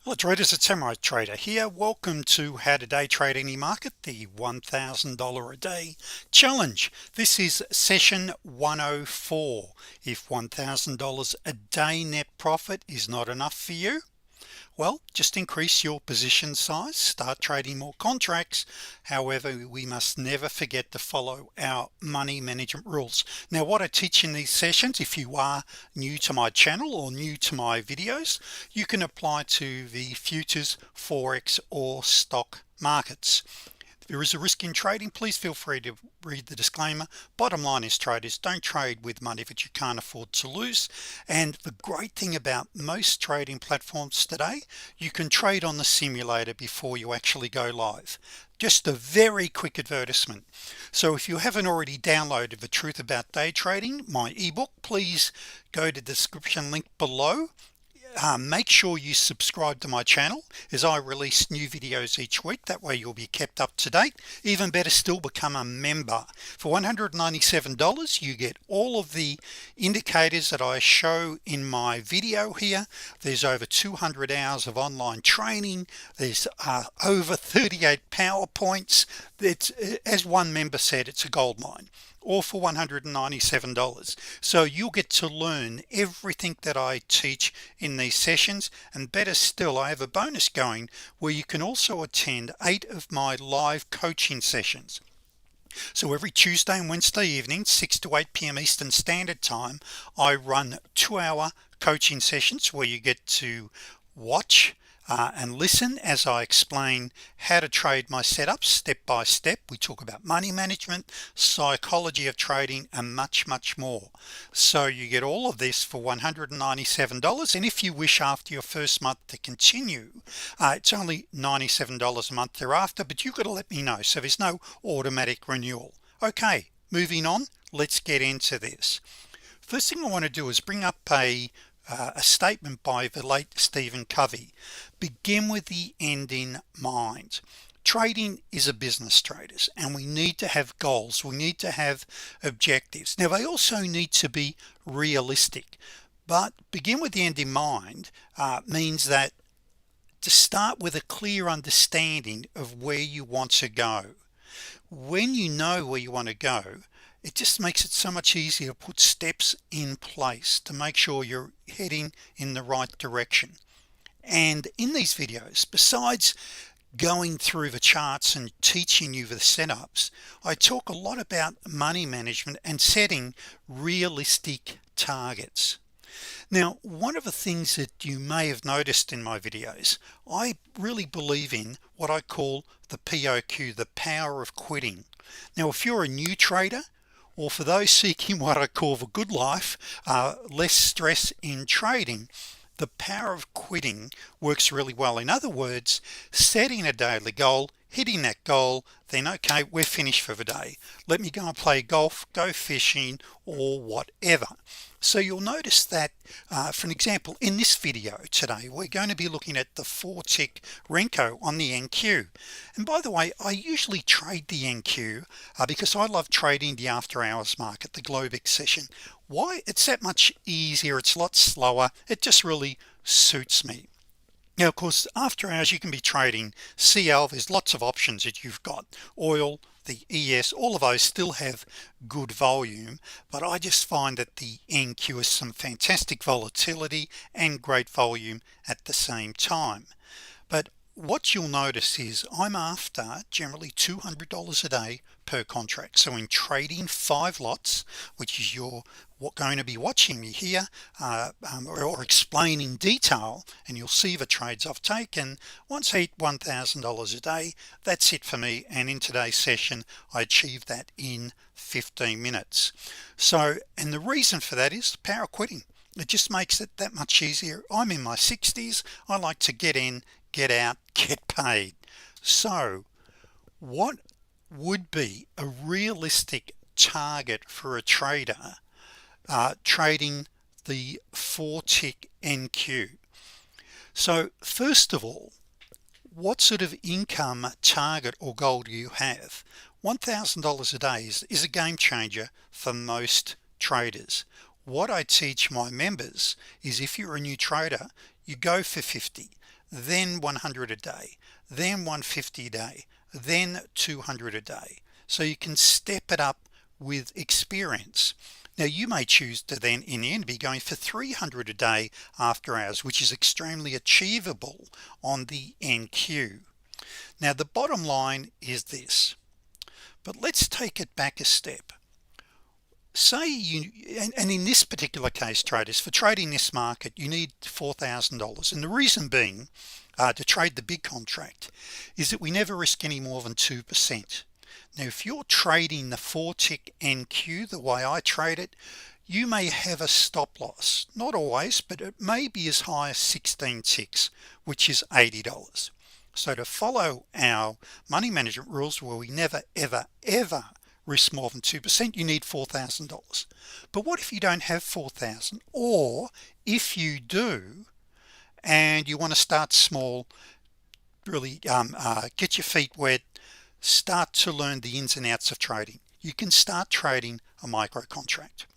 Hello traders, it's Samurai Trader here. Welcome to How to Day Trade Any Market, the $1,000 a day challenge. This is session 104. If $1,000 a day net profit is not enough for you, well, just increase your position size, start trading more contracts. However, we must never forget to follow our money management rules. Now, what I teach in these sessions, if you are new to my channel or new to my videos, you can apply to the futures, forex, or stock markets. There is a risk in trading. Please feel free to read the disclaimer. Bottom line is, traders, don't trade with money that you can't afford to lose. And the great thing about most trading platforms today, you can trade on the simulator before you actually go live. Just a very quick advertisement. So if you haven't already downloaded The Truth About Day Trading, my ebook, please go to the description link below. Make sure you subscribe to my channel as I release new videos each week. That way you'll be kept up to date. Even better still, become a member. For $197 you get all of the indicators that I show in my video here. There's over 200 hours of online training. There's over 38 PowerPoints. It's, as one member said, it's a gold mine, all for $197. So you'll get to learn everything that I teach in these sessions, and better still, I have a bonus going where you can also attend 8 of my live coaching sessions. So every Tuesday and Wednesday evening, 6 to 8 p.m. Eastern Standard Time, I run 2-hour coaching sessions where you get to watch and listen as I explain how to trade my setups step by step. We talk about money management, psychology of trading, and much more. So you get all of this for $197, and if you wish after your first month to continue, it's only $97 a month thereafter, but you've got to let me know, so there's no automatic renewal. Okay, moving on, let's get into this. First thing I want to do is bring up a statement by the late Stephen Covey. Begin with the end in mind. Trading is a business, traders, and we need to have goals. We need to have objectives. Now they also need to be realistic, but begin with the end in mind means that to start with a clear understanding of where you want to go. When you know where you want to go, it just makes it so much easier to put steps in place to make sure you're heading in the right direction. And in these videos, besides going through the charts and teaching you the setups, I talk a lot about money management and setting realistic targets. Now, one of the things that you may have noticed in my videos, I really believe in what I call the POQ, the power of quitting. Now, if you're a new trader, or for those seeking what I call the good life, less stress in trading, the power of quitting works really well. In other words, setting a daily goal, hitting that goal, then okay, we're finished for the day. Let me go and play golf, go fishing, or whatever. So you'll notice that for an example, in this video today we're going to be looking at the 4-tick Renko on the NQ. And by the way, I usually trade the NQ because I love trading the after hours market, the Globex session. Why? It's that much easier, it's a lot slower, it just really suits me. Now, of course, after hours you can be trading CL. There's lots of options that you've got. Oil, the ES, all of those still have good volume, but I just find that the NQ has some fantastic volatility and great volume at the same time. But what you'll notice is I'm after generally $200 a day per contract. So in trading 5 lots, which is your going to be watching me here or explain in detail, and you'll see the trades I've taken. Once I hit $1,000 a day, that's it for me, and in today's session I achieved that in 15 minutes. So, and the reason for that is the power of quitting. It just makes it that much easier. I'm in my 60s. I like to get in, get out, get paid. So what would be a realistic target for a trader trading the 4-tick NQ? So first of all, what sort of income target or goal do you have? $1,000 a day is a game changer for most traders. what I teach my members is, if you're a new trader, you go for 50, then 100 a day, then 150 a day, then 200 a day, so you can step it up with experience. Now you may choose to then in the end be going for 300 a day after hours, which is extremely achievable on the NQ. Now the bottom line is this, but let's take it back a step. Say you, and in this particular case, traders, for trading this market you need $4,000, and the reason being to trade the big contract is that we never risk any more than 2%. Now if you're trading the 4-tick NQ the way I trade it, you may have a stop loss, not always, but it may be as high as 16 ticks, which is $80. So to follow our money management rules, where we never ever risk more than 2%, you need $4,000. But what if you don't have 4,000, or if you do and you want to start small, really get your feet wet, start to learn the ins and outs of trading? You can start trading a micro contract.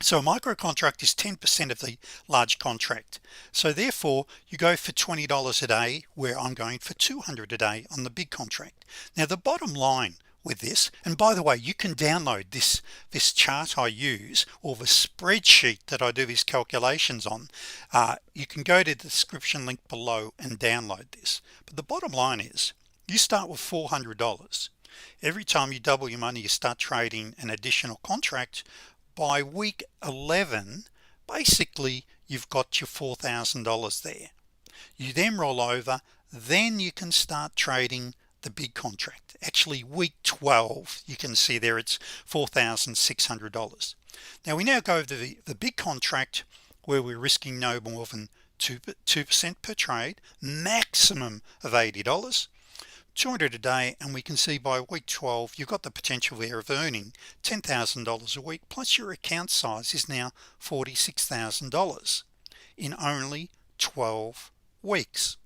So a micro contract is 10% of the large contract, so therefore you go for $20 a day, where I'm going for 200 a day on the big contract. Now the bottom line with this, and by the way, you can download this chart I use, or the spreadsheet that I do these calculations on. You can go to the description link below and download this. But the bottom line is, you start with $400. Every time you double your money, you start trading an additional contract. By week 11, basically you've got your $4,000 there. You then roll over, then you can start trading the big contract. Actually week 12, you can see there it's $4,600. Now we now go to the big contract, where we're risking no more than 2% per trade, maximum of $80, 200 a day, and we can see by week 12 you've got the potential there of earning $10,000 a week, plus your account size is now $46,000 in only 12 weeks.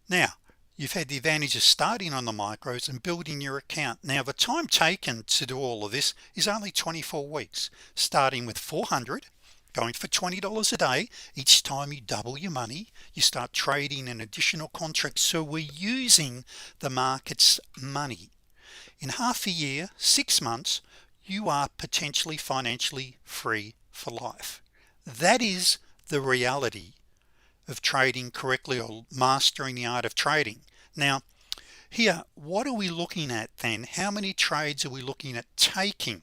Now you've had the advantage of starting on the micros and building your account. Now the time taken to do all of this is only 24 weeks, starting with 400, going for $20 a day. Each time you double your money, you start trading an additional contract. So we're using the market's money. In half a year, 6 months, you are potentially financially free for life. That is the reality of trading correctly, or mastering the art of trading. Now here, what are we looking at then? How many trades are we looking at taking?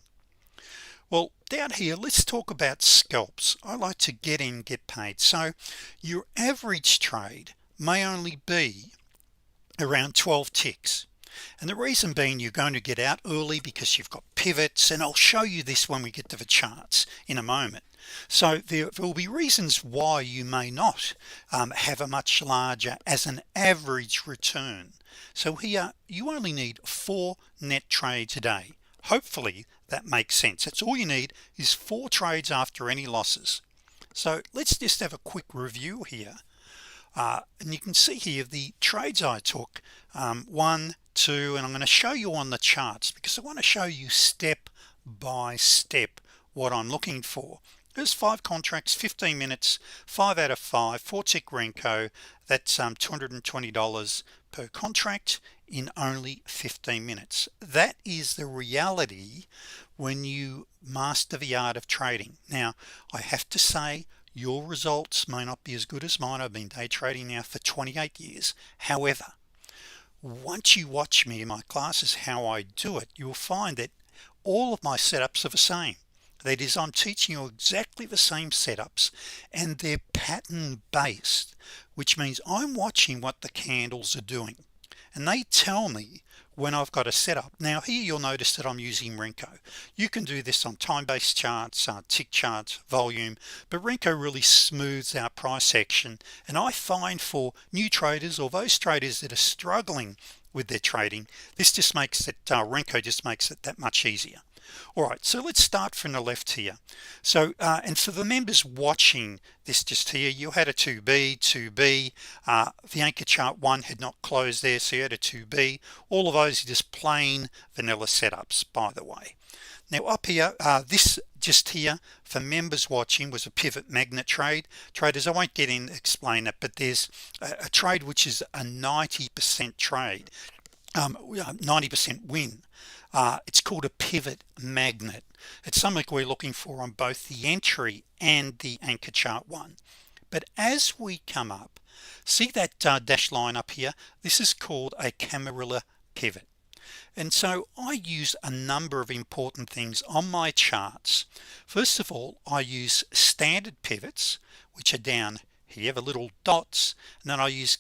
Well, down here, let's talk about scalps. I like to get in, get paid. So your average trade may only be around 12 ticks, and the reason being, you're going to get out early because you've got pivots, and I'll show you this when we get to the charts in a moment. So there will be reasons why you may not have a much larger as an average return. So here you only need 4 net trades a day. Hopefully that makes sense. That's all you need, is 4 trades after any losses. So let's just have a quick review here, and you can see here the trades I took, 1, 2, and I'm going to show you on the charts because I want to show you step by step what I'm looking for. There's 5 contracts, 15 minutes, 5 out of 5, 4-tick Renko. That's $220 per contract in only 15 minutes. That is the reality when you master the art of trading. Now I have to say, your results may not be as good as mine. I've been day trading now for 28 years. However, once you watch me in my classes how I do it, you'll find that all of my setups are the same. That is, I'm teaching you exactly the same setups, and they're pattern based, which means I'm watching what the candles are doing, and they tell me when I've got a setup. Now here you'll notice that I'm using Renko. You can do this on time-based charts, tick charts, volume, but Renko really smooths out price action, and I find for new traders, or those traders that are struggling with their trading, this just makes it, Renko just makes it that much easier. Alright, so let's start from the left here. So and for the members watching this just here, you had a 2B, the anchor chart 1 had not closed there, so you had a 2B. All of those are just plain vanilla setups, by the way. Now up here, this just here for members watching was a pivot magnet trade. Traders, I won't get in explain it, but there's a trade which is a 90% trade, 90% win. It's called a pivot magnet. It's something we're looking for on both the entry and the anchor chart one. But as we come up, see that dashed line up here? This is called a Camarilla pivot. And so I use a number of important things on my charts. First of all, I use standard pivots, which are down here, the little dots, and then I use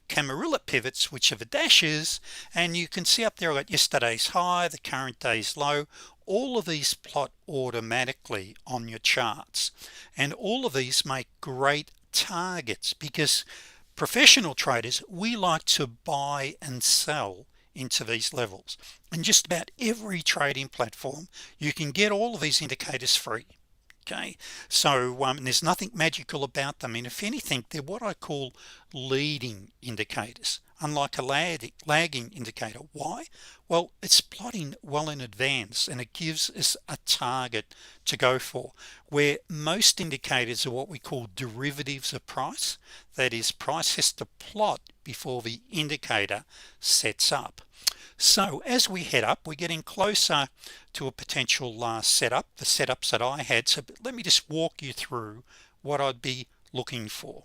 Camarilla pivots, which are the dashes, and you can see up there I got yesterday's high, the current day's low. All of these plot automatically on your charts, and all of these make great targets because professional traders, we like to buy and sell into these levels. And just about every trading platform you can get all of these indicators free. Okay, so there's nothing magical about them, and if anything they're what I call leading indicators, unlike a lagging indicator. Why? Well, it's plotting well in advance and it gives us a target to go for, where most indicators are what we call derivatives of price. That is, price has to plot before the indicator sets up. So as we head up, we're getting closer to a potential setup, the setups that I had. So let me just walk you through what I'd be looking for.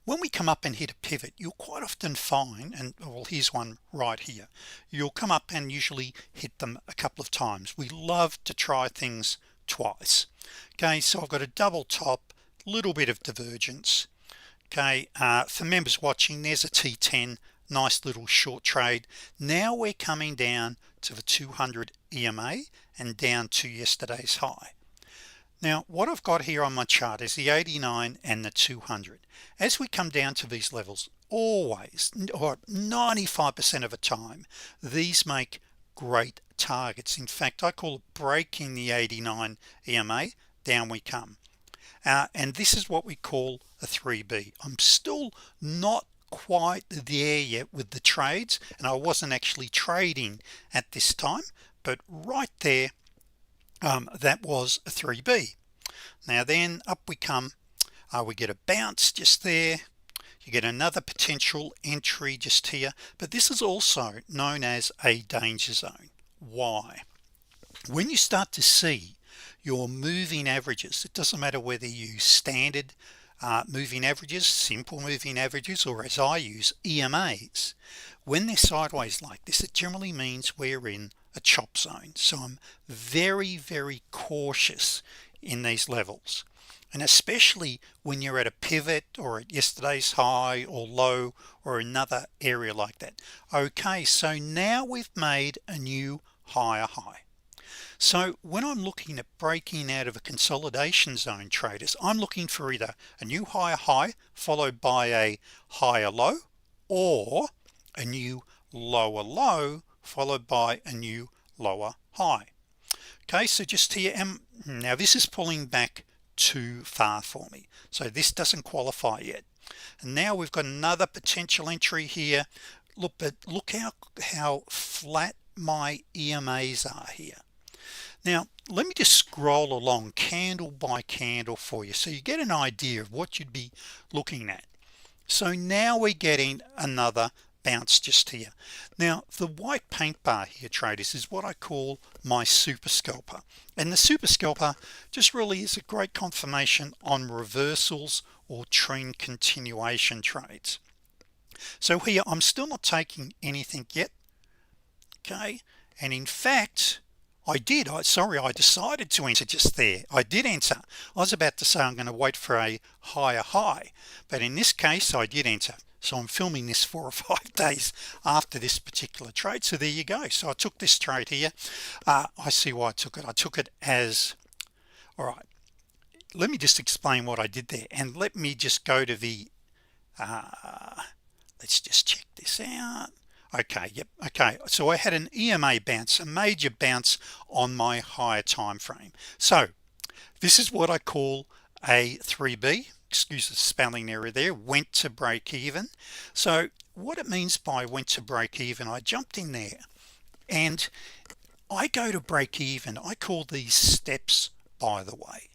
When we come up and hit a pivot, you'll quite often find, and well, here's one right here, you'll come up and usually hit them a couple of times. We love to try things twice. Okay, so I've got a double top, little bit of divergence. Okay, for members watching, there's a T10, nice little short trade. Now we're coming down to the 200 EMA and down to yesterday's high. Now what I've got here on my chart is the 89 and the 200. As we come down to these levels, always, or 95% of the time, these make great targets. In fact, I call it breaking the 89 EMA, down we come. And this is what we call a 3B. I'm still not quite there yet with the trades, and I wasn't actually trading at this time, but right there, that was a 3B. Now then up we come, we get a bounce just there, you get another potential entry just here, but this is also known as a danger zone. Why? When you start to see your moving averages, it doesn't matter whether you use standard moving averages, simple moving averages, or as I use EMAs, when they're sideways like this, it generally means we're in a chop zone. So I'm very cautious in these levels, and especially when you're at a pivot or at yesterday's high or low or another area like that. Okay, so now we've made a new higher high. So when I'm looking at breaking out of a consolidation zone, traders, I'm looking for either a new higher high followed by a higher low, or a new lower low followed by a new lower high. Okay, so just here, now this is pulling back too far for me, so this doesn't qualify yet. And now we've got another potential entry here. Look how flat my EMAs are here. Now let me just scroll along candle by candle for you so you get an idea of what you'd be looking at. So now we're getting another bounce just here. Now the white paint bar here, traders, is what I call my super scalper, and the super scalper just really is a great confirmation on reversals or trend continuation trades. So here I'm still not taking anything yet. Okay, and in fact I decided to enter just there. I did enter. I was about to say I'm going to wait for a higher high, but in this case I did enter. So I'm filming this 4 or 5 days after this particular trade. So there you go. So I took this trade here. I see why I took it. I took it as, all right, let me just explain what I did there, and let me just go to the let's just check this out. Okay, yep, okay, so I had an EMA bounce, a major bounce on my higher time frame. So this is what I call a 3B, excuse the spelling error there, went to break even. So what it means by went to break even, I jumped in there and I go to break even. I call these steps by the way.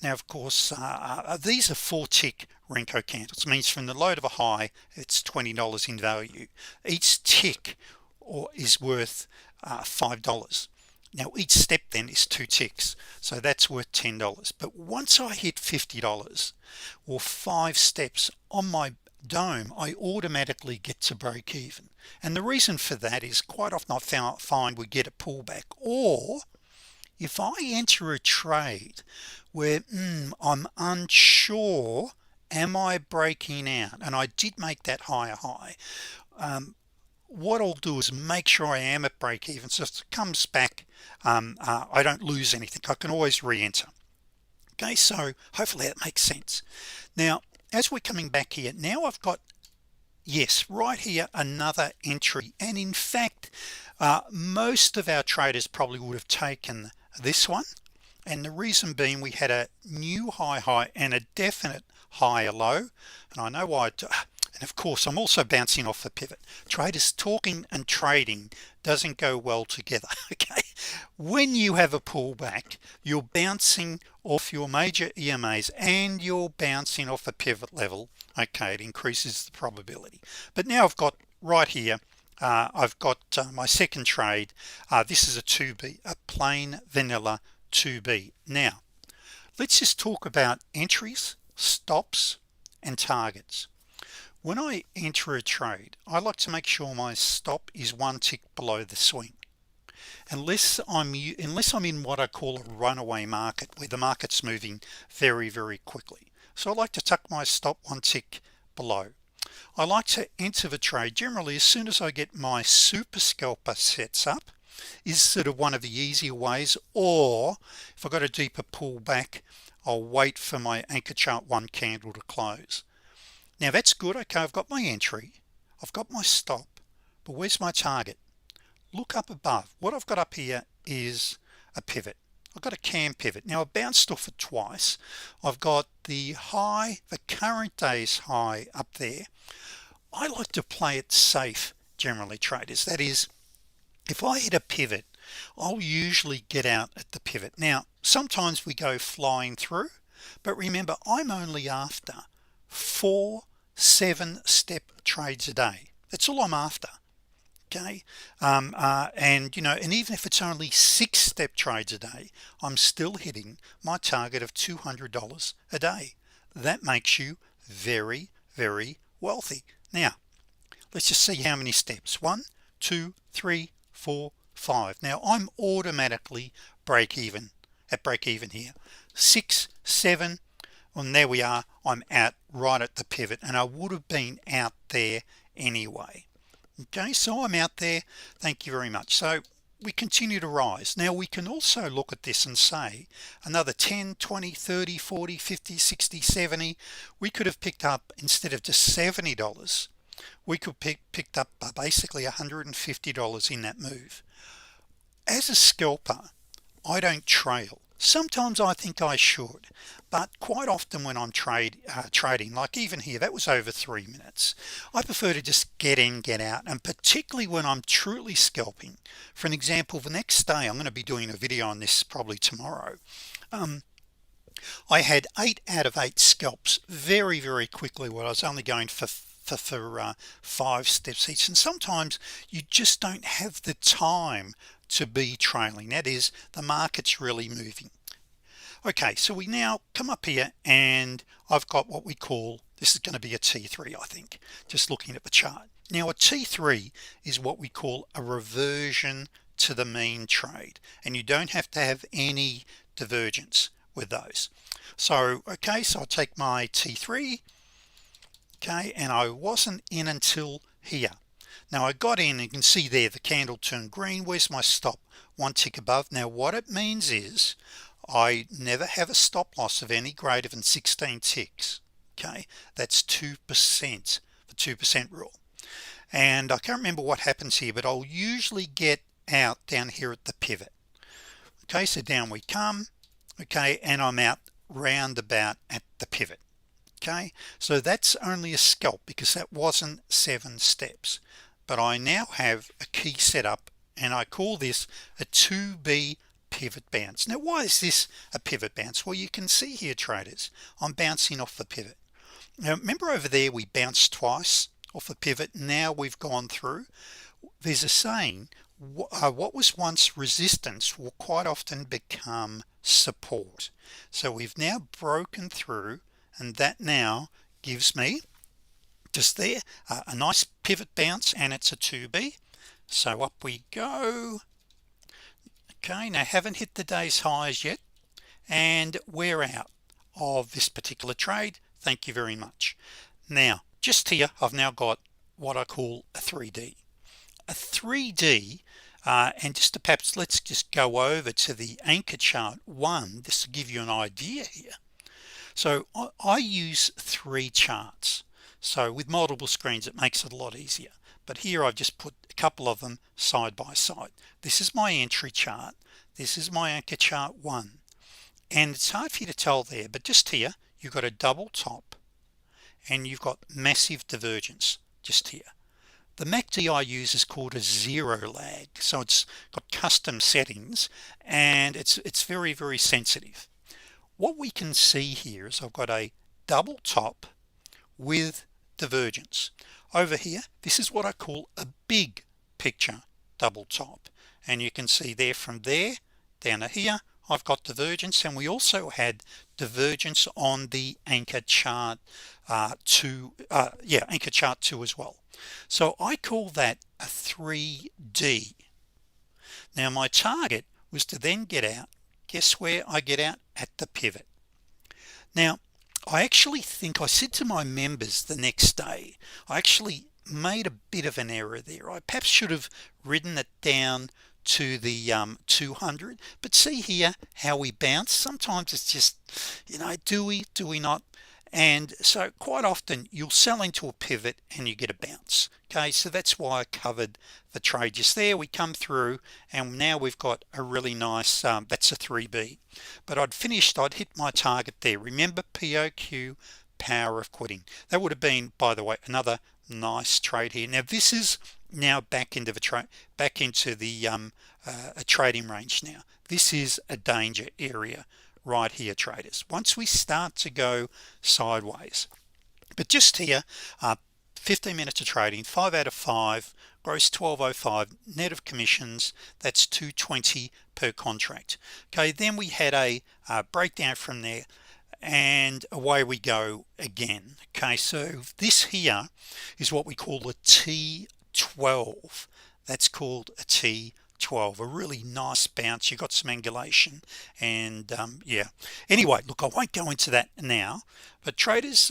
Now of course these are 4-tick Renko candles, means from the low to the high it's $20 in value. Each tick is worth $5. Now each step then is 2 ticks, so that's worth $10. But once I hit $50 or 5 steps on my dome, I automatically get to break even. And the reason for that is quite often I find we get a pullback, or if I enter a trade where I'm unsure, am I breaking out, and I did make that higher high, what I'll do is make sure I am at break even, so if it comes back I don't lose anything. I can always re-enter. Okay, so hopefully that makes sense. Now as we're coming back here, now I've got, yes, right here, another entry, and in fact most of our traders probably would have taken this one, and the reason being we had a new high and a definite higher low, and I know why. And of course I'm also bouncing off a pivot. Traders talking and trading doesn't go well together. Okay, when you have a pullback, you're bouncing off your major EMAs and you're bouncing off a pivot level. Okay, it increases the probability. But now I've got right here, I've got my second trade. This is a 2B, a plain vanilla 2B. Now let's just talk about entries, stops, and targets. When I enter a trade, I like to make sure my stop is 1 tick below the swing, unless I'm in what I call a runaway market, where the market's moving very quickly. So I like to tuck my stop 1 tick below. I like to enter the trade generally as soon as I get my super scalper sets up, is sort of one of the easier ways, or if I've got a deeper pullback, I'll wait for my anchor chart 1 candle to close. Now that's good. Okay, I've got my entry, I've got my stop, but where's my target? Look up above. What I've got up here is a pivot. I've got a cam pivot. Now I bounced off it twice. I've got the high, the current day's high up there. I like to play it safe generally, traders. That is, if I hit a pivot, I'll usually get out at the pivot. Now sometimes we go flying through, but remember I'm only after 4 7-step trades a day. That's all I'm after. Okay, and you know, and even if it's only 6-step trades a day, I'm still hitting my target of $200 a day. That makes you very wealthy. Now let's just see how many steps. 1 2 3 4 5. Now I'm automatically break even here. 6 7, and there we are. I'm out right at the pivot, and I would have been out there anyway. Okay, so I'm out there. Thank you very much. So we continue to rise. Now we can also look at this and say another 10 20 30 40 50 60 70. We could have picked up, instead of just $70, we could picked up basically $150 in that move. As a scalper, I don't trail. Sometimes I think I should, but quite often when I'm trading, like even here, that was over 3 minutes, I prefer to just get in, get out. And particularly when I'm truly scalping. For an example, the next day, I'm going to be doing a video on this probably tomorrow. I had 8 out of 8 scalps very quickly, where I was only going for 5 steps each. And sometimes you just don't have the time to be trailing. That is, the market's really moving. Okay, so we now come up here, and I've got what we call, this is going to be a T3, I think, just looking at the chart. Now a T3 is what we call a reversion to the mean trade, and you don't have to have any divergence with those. So okay, so I'll take my T3. Okay, and I wasn't in until here. Now I got in, and you can see there the candle turned green. Where's my stop? 1 tick above. Now what it means is I never have a stop loss of any greater than 16 ticks. Okay, that's 2%, the 2% rule. And I can't remember what happens here, but I'll usually get out down here at the pivot. Okay, so down we come. Okay, and I'm out round about at the pivot. Okay, so that's only a scalp because that wasn't 7 steps, but I now have a key set up, and I call this a 2B pivot bounce. Now why is this a pivot bounce? Well, you can see here, traders, I'm bouncing off the pivot. Now remember over there we bounced twice off the pivot. Now we've gone through. There's a saying, what was once resistance will quite often become support. So we've now broken through, and that now gives me just there a nice pivot bounce, and it's a 2B. So up we go. Okay, now haven't hit the day's highs yet, and we're out of this particular trade. Thank you very much. Now just here I've now got what I call a 3D. A 3D, and just to perhaps let's just go over to the anchor chart 1 just to give you an idea here. So I use 3 charts, so with multiple screens it makes it a lot easier, but here I've just put a couple of them side by side. This is my entry chart, this is my anchor chart 1, and it's hard for you to tell there, but just here you've got a double top and you've got massive divergence just here. The MACD I use is called a zero lag, so it's got custom settings and it's very, very sensitive. What we can see here is I've got a double top with divergence. Over here, this is what I call a big picture double top, and you can see there from there down to here I've got divergence, and we also had divergence on the anchor chart anchor chart 2 as well. So I call that a 3D. Now my target was to then get out. Guess where I get out? At the pivot. Now I actually think I said to my members the next day, I actually made a bit of an error there. I perhaps should have written it down to the 200, but see here how we bounce. Sometimes it's just, you know, do we not? And so quite often you'll sell into a pivot and you get a bounce. Okay, so that's why I covered the trade just there. We come through and now we've got a really nice that's a 3B, but I'd hit my target there. Remember POQ, power of quitting. That would have been, by the way, another nice trade here. Now this is now back into the a trading range. Now this is a danger area right here, traders, once we start to go sideways. But just here 15 minutes of trading, 5 out of 5, gross 1205, net of commissions, that's 220 per contract. Okay, then we had a breakdown from there and away we go again. Okay, so this here is what we call a T12. That's called a T12, a really nice bounce. You got some angulation, and yeah, anyway, look, I won't go into that now, but traders,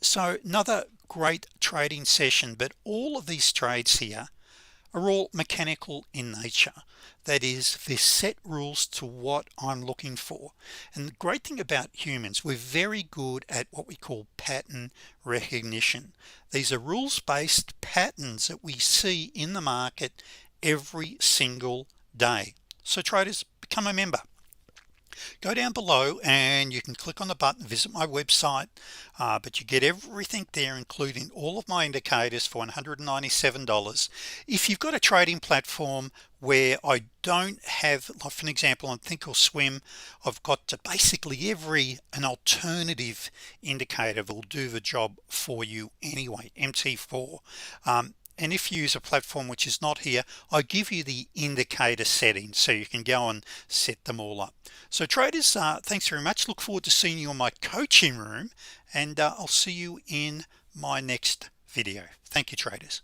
so another great trading session, but all of these trades here are all mechanical in nature. That is, they're set rules to what I'm looking for. And the great thing about humans, we're very good at what we call pattern recognition. These are rules-based patterns that we see in the market every single day. So traders, become a member. Go down below and you can click on the button, visit my website, but you get everything there, including all of my indicators for $197. If you've got a trading platform where I don't have, like for an example on Think or Swim, I've got basically an alternative indicator that will do the job for you anyway, MT4. And if you use a platform which is not here, I give you the indicator settings so you can go and set them all up. So traders, thanks very much. Look forward to seeing you in my coaching room, and I'll see you in my next video. Thank you, traders.